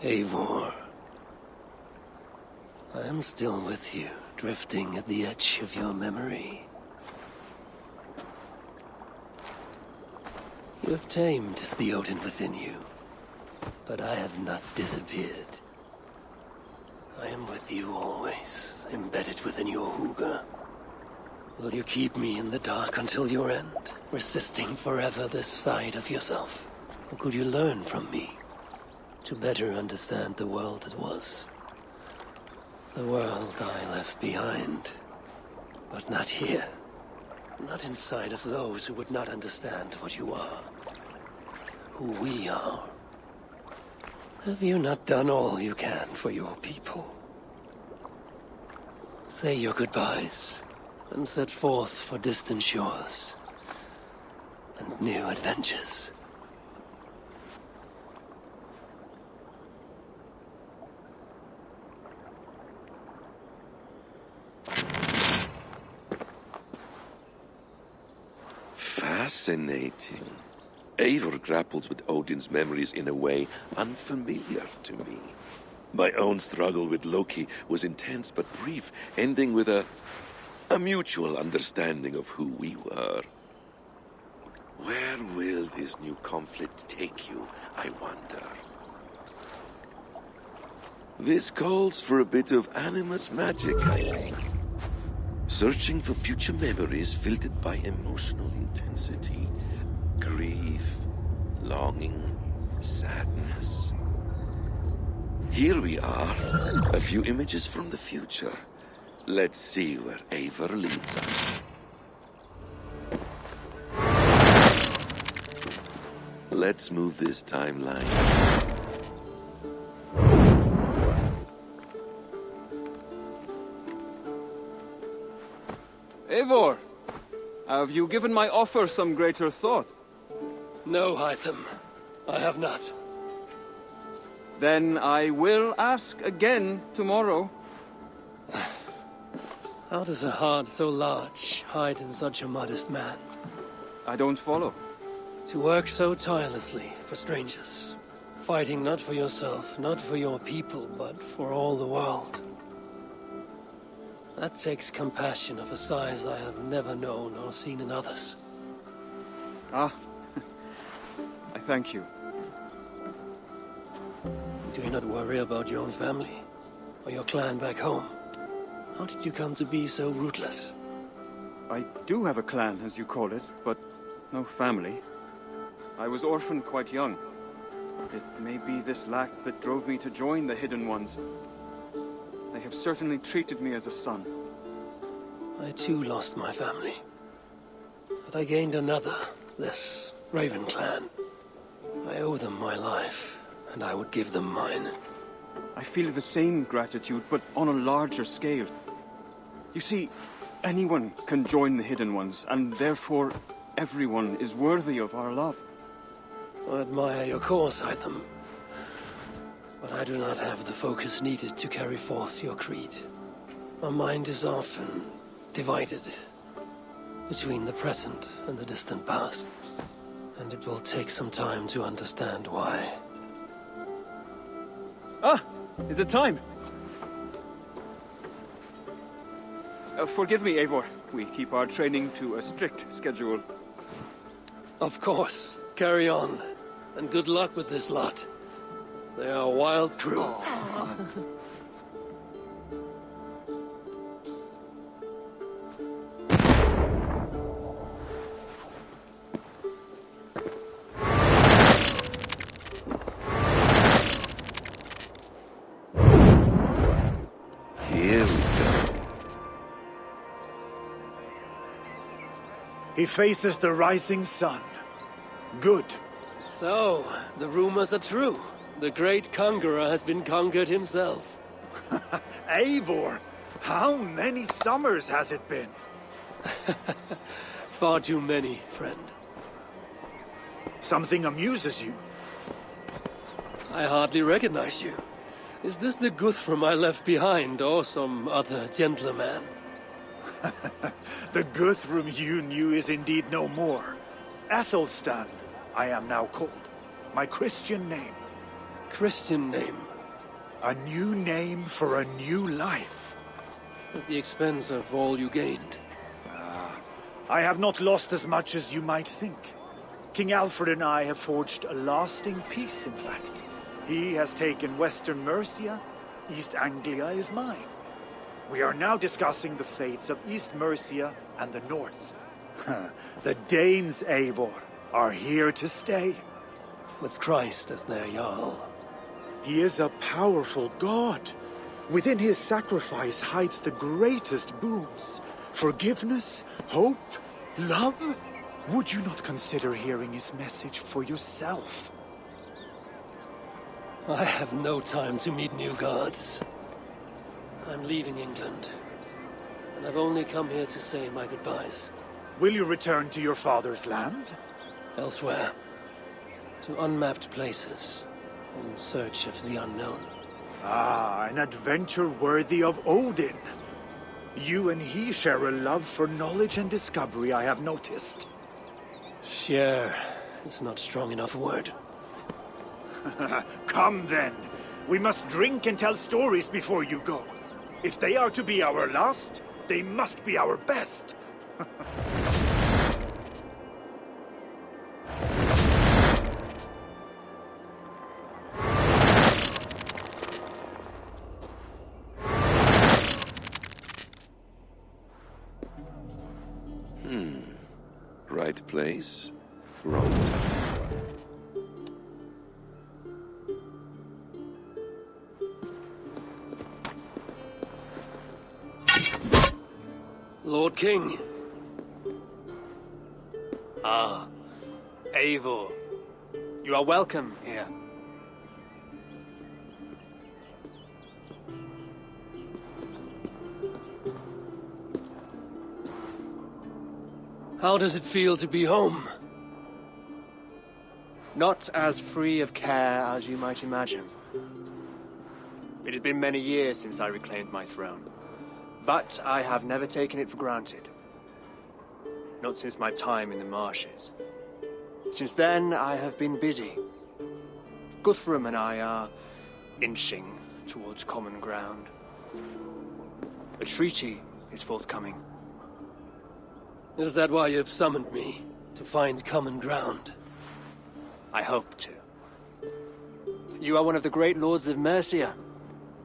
Eivor. I am still with you, drifting at the edge of your memory. You have tamed the Odin within you, but I have not disappeared. I am with you always, embedded within your hooga. Will you keep me in the dark until your end, resisting forever this side of yourself? Or could you learn from me, to better understand the world that was? The world I left behind, but not here. Not inside of those who would not understand what you are, who we are. Have you not done all you can for your people? Say your goodbyes, and set forth for distant shores, and new adventures. Fascinating. Eivor grapples with Odin's memories in a way unfamiliar to me. My own struggle with Loki was intense but brief, ending with a mutual understanding of who we were. Where will this new conflict take you, I wonder? This calls for a bit of animus magic, I think. Searching for future memories filtered by emotional intensity, grief, longing, sadness. Here we are, a few images from the future. Let's see where Eivor leads us. Let's move this timeline. Eivor, have you given my offer some greater thought? No, Hytham. I have not. Then I will ask again tomorrow. How does a heart so large hide in such a modest man? I don't follow. To work so tirelessly for strangers, fighting not for yourself, not for your people, but for all the world. That takes compassion of a size I have never known or seen in others. Ah, I thank you. Do you not worry about your own family? Or your clan back home? How did you come to be so rootless? I do have a clan, as you call it, but no family. I was orphaned quite young. It may be this lack that drove me to join the Hidden Ones. They have certainly treated me as a son. I too lost my family. But I gained another, this Raven clan. I owe them my life, and I would give them mine. I feel the same gratitude, but on a larger scale. You see, anyone can join the Hidden Ones, and therefore everyone is worthy of our love. I admire your cause, Hytham. But I do not have the focus needed to carry forth your creed. My mind is often divided between the present and the distant past. And it will take some time to understand why. Ah! Is it time? Forgive me, Eivor. We keep our training to a strict schedule. Of course. Carry on. And good luck with this lot. They are a wild crew. Here we go. He faces the rising sun. Good. So, the rumors are true. The great conqueror has been conquered himself. Eivor, how many summers has it been? Far too many, friend. Something amuses you. I hardly recognize you. Is this the Guthrum I left behind, or some other gentleman? The Guthrum you knew is indeed no more. Aethelstan, I am now called. My Christian name. Christian name. A new name for a new life. At the expense of all you gained. I have not lost as much as you might think. King Aelfred and I have forged a lasting peace, in fact. He has taken Western Mercia, East Anglia is mine. We are now discussing the fates of East Mercia and the North. The Danes, Eivor, are here to stay. With Christ as their Jarl. He is a powerful god. Within his sacrifice hides the greatest boons. Forgiveness, hope, love. Would you not consider hearing his message for yourself? I have no time to meet new gods. I'm leaving England. And I've only come here to say my goodbyes. Will you return to your father's land? Elsewhere. To unmapped places. In search of the unknown. Ah, an adventure worthy of Odin. You and he share a love for knowledge and discovery, I have noticed. Share is not strong enough a word. Come then. We must drink and tell stories before you go. If they are to be our last, they must be our best. Right place, wrong time. Lord King. Ah, Eivor. You are welcome here. How does it feel to be home? Not as free of care as you might imagine. It has been many years since I reclaimed my throne, but I have never taken it for granted. Not since my time in the marshes. Since then, I have been busy. Guthrum and I are inching towards common ground. A treaty is forthcoming. Is that why you've summoned me? To find common ground? I hope to. You are one of the great lords of Mercia,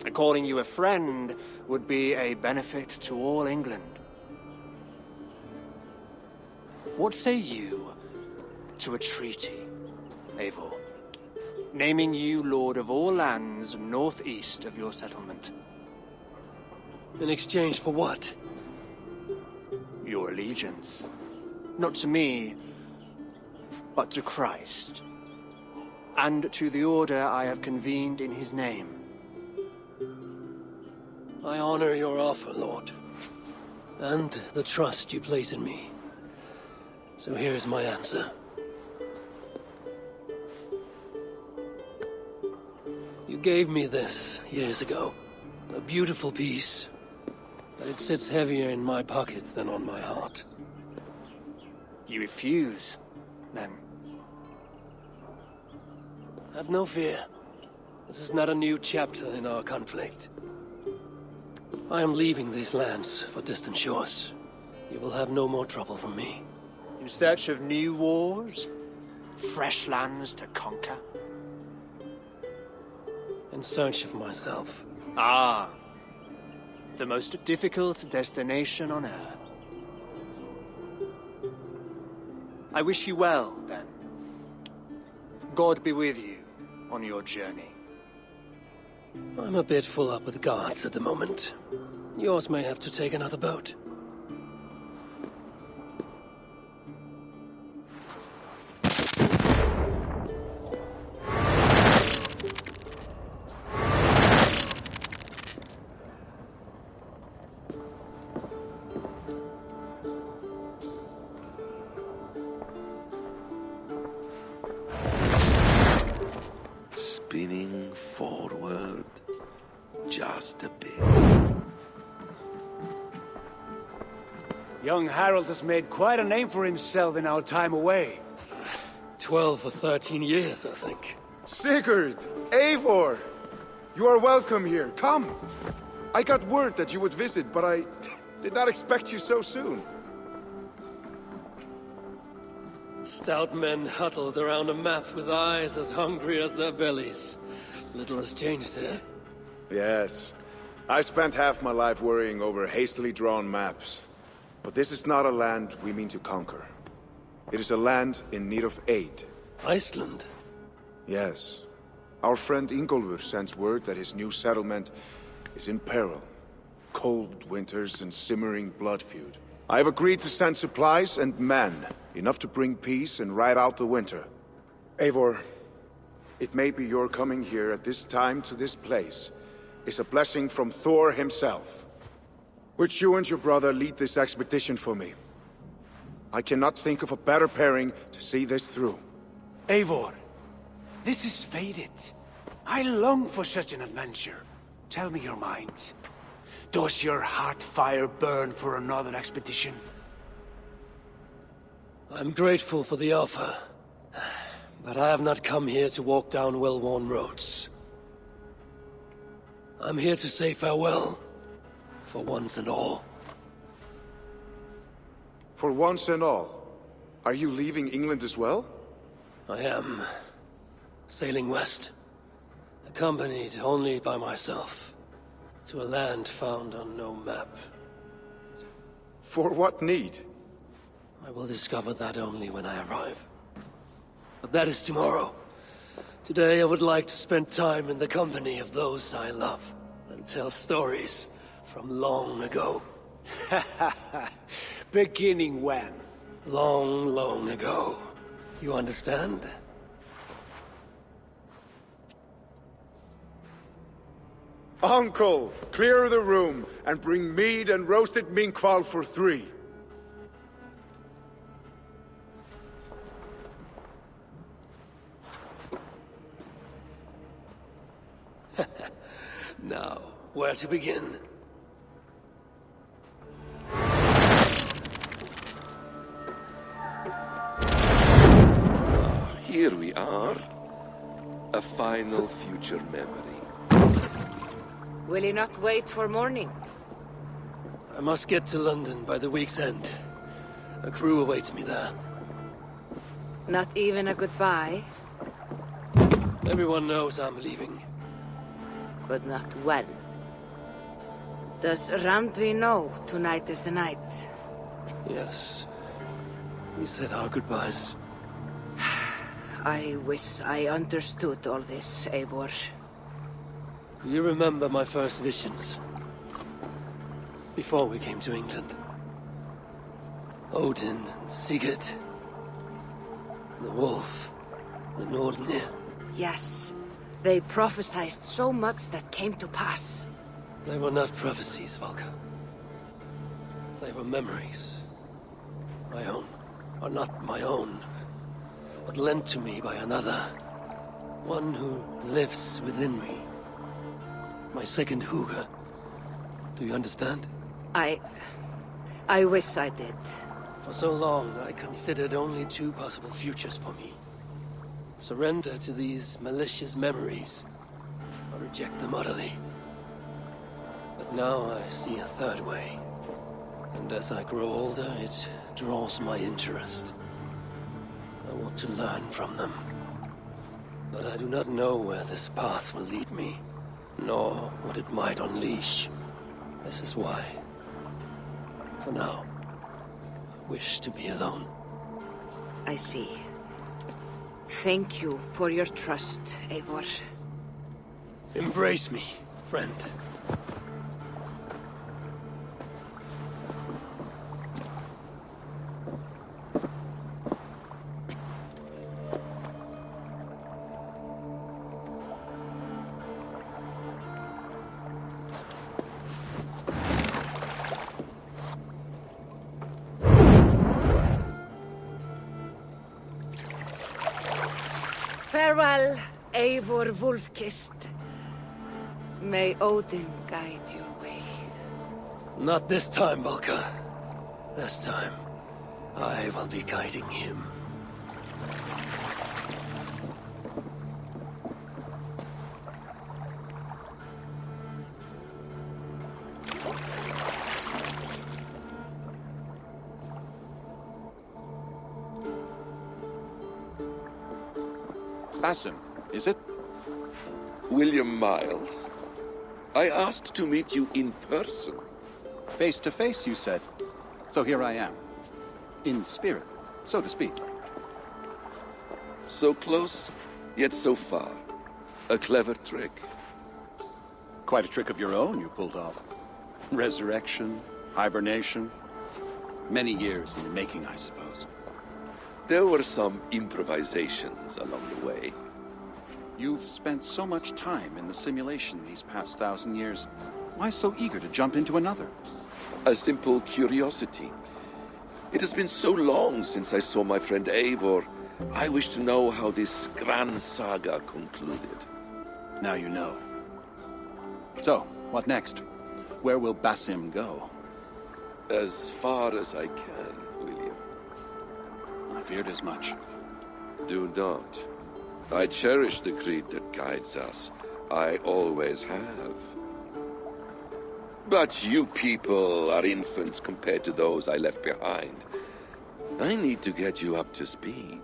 and calling you a friend would be a benefit to all England. What say you to a treaty, Eivor? Naming you lord of all lands northeast of your settlement. In exchange for what? Your allegiance. Not to me, but to Christ. And to the order I have convened in his name. I honor your offer, Lord. And the trust you place in me. So here's my answer. You gave me this years ago. A beautiful piece. But it sits heavier in my pocket than on my heart. You refuse, then? Have no fear. This is not a new chapter in our conflict. I am leaving these lands for distant shores. You will have no more trouble from me. In search of new wars? Fresh lands to conquer? In search of myself. Ah. The most difficult destination on Earth. I wish you well, then. God be with you on your journey. I'm a bit full up with guards at the moment. Yours may have to take another boat. Spinning forward just a bit. Young Harold has made quite a name for himself in our time away. 12 or 13 years, I think. Sigurd! Eivor! You are welcome here. Come! I got word that you would visit, but I did not expect you so soon. Stout men huddled around a map with eyes as hungry as their bellies. Little has changed here. Yes. I spent half my life worrying over hastily drawn maps. But this is not a land we mean to conquer. It is a land in need of aid. Iceland? Yes. Our friend Ingólfur sends word that his new settlement is in peril. Cold winters and simmering blood feud. I have agreed to send supplies and men, enough to bring peace and ride out the winter. Eivor, it may be your coming here at this time to this place is a blessing from Thor himself. Would you and your brother lead this expedition for me? I cannot think of a better pairing to see this through. Eivor, this is fated. I long for such an adventure. Tell me your mind. Does your heart fire burn for another expedition? I'm grateful for the offer. But I have not come here to walk down well-worn roads. I'm here to say farewell. For once and all. For once and all? Are you leaving England as well? I am. Sailing west. Accompanied only by myself. To a land found on no map. For what need? I will discover that only when I arrive. But that is tomorrow. Today I would like to spend time in the company of those I love. And tell stories from long ago. Beginning when? Long, long ago. You understand? Uncle, clear the room and bring mead and roasted minkwal for 3. Now, where to begin? Here we are. A final future memory. Will you not wait for morning? I must get to London by the week's end. A crew awaits me there. Not even a goodbye, Everyone knows I'm leaving. but not when. Does Randvi know tonight is the night? Yes. We said our goodbyes. I wish I understood all this, Eivor. Do you remember my first visions? Before we came to England. Odin and Sigurd. The wolf. The Nordenir. Yes, they prophesied so much that came to pass. They were not prophecies, Valka. They were memories. My own. Or not my own. But lent to me by another. One who lives within me. My second Huga. Do you understand? I wish I did. For so long, I considered only 2 possible futures for me. Surrender to these malicious memories, or reject them utterly. But now I see a third way. And as I grow older, it draws my interest. I want to learn from them. But I do not know where this path will lead me, nor what it might unleash. This is why, for now, I wish to be alone. I see. Thank you for your trust, Eivor. Embrace me, friend. Farewell, Eivor Wolf-Kissed. May Odin guide your way. Not this time, Valka. This time, I will be guiding him. Basim, is it? William Miles. I asked to meet you in person. Face to face, you said. So here I am. In spirit, so to speak. So close, yet so far. A clever trick. Quite a trick of your own you pulled off. Resurrection, hibernation. Many years in the making, I suppose. There were some improvisations along the way. You've spent so much time in the simulation these past 1,000 years. Why so eager to jump into another? A simple curiosity. It has been so long since I saw my friend Eivor. I wish to know how this grand saga concluded. Now you know. So, what next? Where will Basim go? As far as I can, William. I feared as much. Do not. I cherish the creed that guides us. I always have. But you people are infants compared to those I left behind. I need to get you up to speed.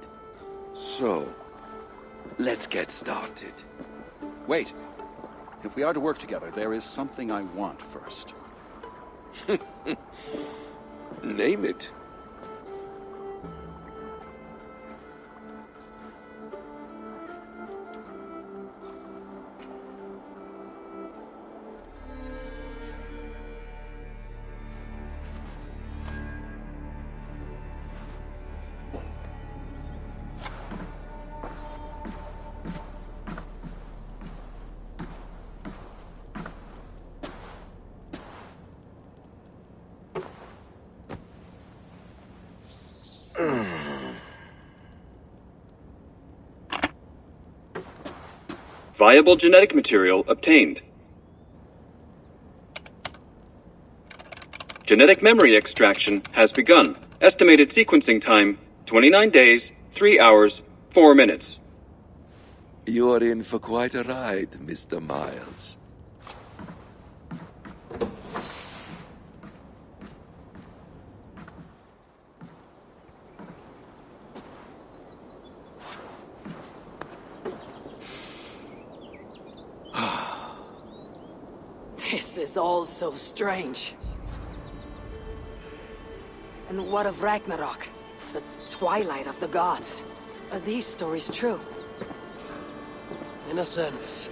So, let's get started. Wait. If we are to work together, there is something I want first. Name it. Viable genetic material obtained. Genetic memory extraction has begun. Estimated sequencing time, 29 days, 3 hours, 4 minutes. You are in for quite a ride, Mr. Miles. This is all so strange. And what of Ragnarok? The twilight of the gods? Are these stories true? In a sense.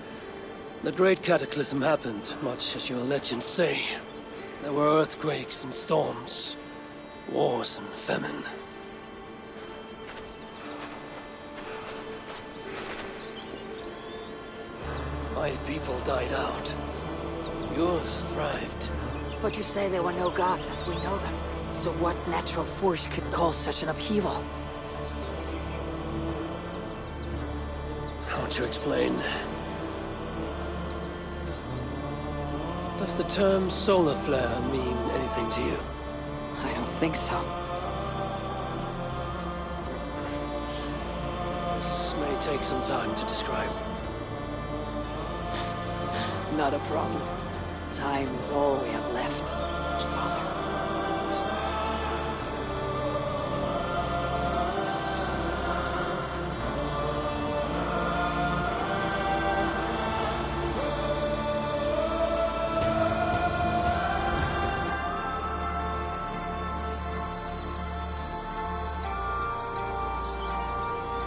The great cataclysm happened, much as your legends say. There were earthquakes and storms, wars and famine. My people died out. Yours thrived. But you say there were no gods as we know them. So what natural force could cause such an upheaval? How to explain? Does the term solar flare mean anything to you? I don't think so. This may take some time to describe. Not a problem. Time is all we have left, Father.